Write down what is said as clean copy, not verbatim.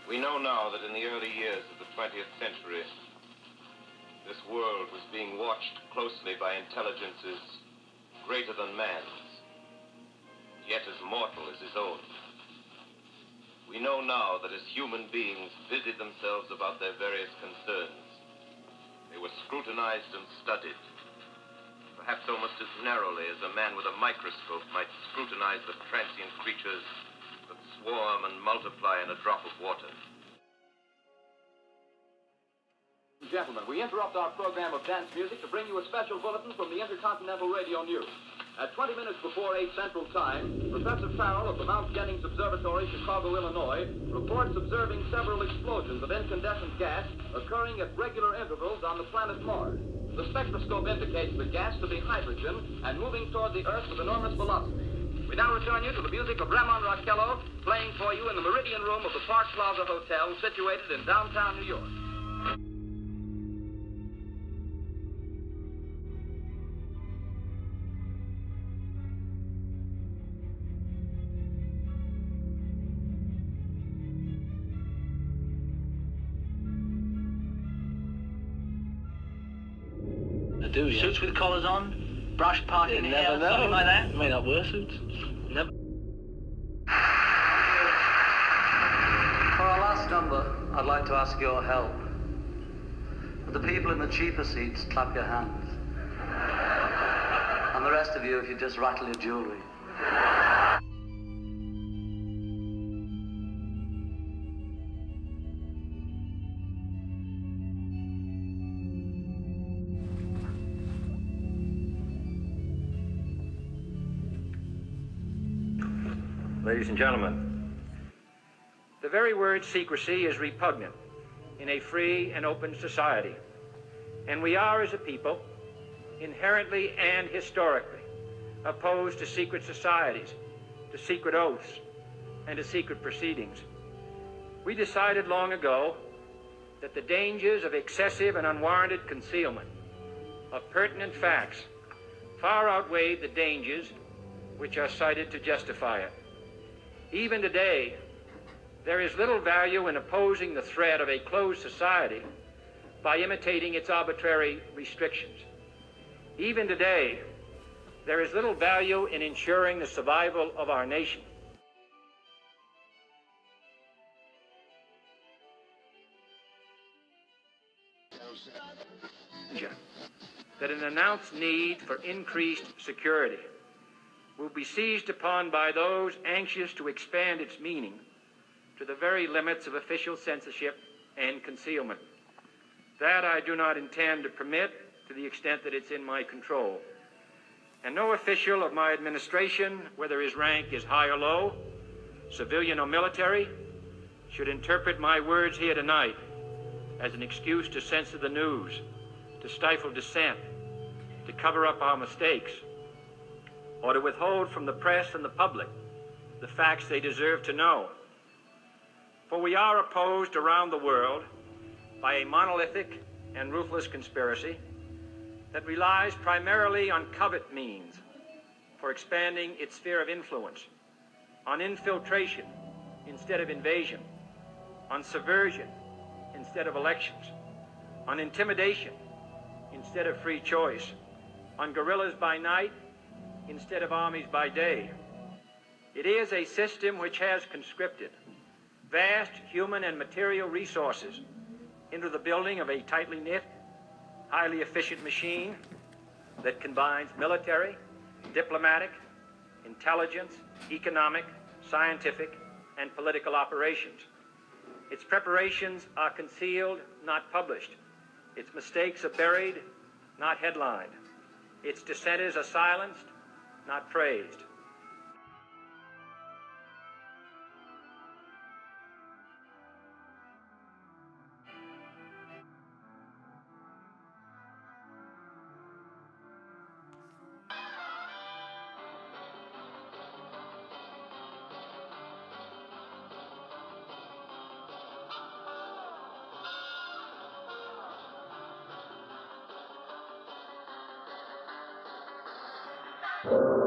We know now that in the early years of the 20th century, this world was being watched closely by intelligences greater than man's, yet as mortal as his own. We know now that as human beings busied themselves about their various concerns, they were scrutinized and studied, perhaps almost as narrowly as a man with a microscope might scrutinize the transient creatures that swarm and multiply in a drop of water. Gentlemen, we interrupt our program of dance music to bring you a special bulletin from the Intercontinental Radio News. At 20 minutes before 8 Central Time, Professor Farrell of the Mount Jennings Observatory, Chicago, Illinois, reports observing several explosions of incandescent gas occurring at regular intervals on the planet Mars. The spectroscope indicates the gas to be hydrogen and moving toward the Earth with enormous velocity. We now return you to the music of Ramon Raquello, playing for you in the Meridian Room of the Park Plaza Hotel, situated in downtown New York. Do, yeah. Suits with collars on, brush parting hair, something like that? You may not wear suits. Never. For our last number, I'd like to ask your help. For the people in the cheaper seats, clap your hands. And the rest of you, if you just rattle your jewelry. Ladies and gentlemen, the very word secrecy is repugnant in a free and open society. And we are, as a people, inherently and historically opposed to secret societies, to secret oaths, and to secret proceedings. We decided long ago that the dangers of excessive and unwarranted concealment of pertinent facts far outweighed the dangers which are cited to justify it. Even today, there is little value in opposing the threat of a closed society by imitating its arbitrary restrictions. Even today, there is little value in ensuring the survival of our nation. That an announced need for increased security will be seized upon by those anxious to expand its meaning to the very limits of official censorship and concealment. That I do not intend to permit to the extent that it's in my control. And no official of my administration, whether his rank is high or low, civilian or military, should interpret my words here tonight as an excuse to censor the news, to stifle dissent, to cover up our mistakes, or to withhold from the press and the public the facts they deserve to know. For we are opposed around the world by a monolithic and ruthless conspiracy that relies primarily on covert means for expanding its sphere of influence, on infiltration instead of invasion, on subversion instead of elections, on intimidation instead of free choice, on guerrillas by night instead of armies by day. It is a system which has conscripted vast human and material resources into the building of a tightly knit, highly efficient machine that combines military, diplomatic, intelligence, economic, scientific, and political operations. Its preparations are concealed, not published. Its mistakes are buried, not headlined. Its dissenters are silenced, not praised. You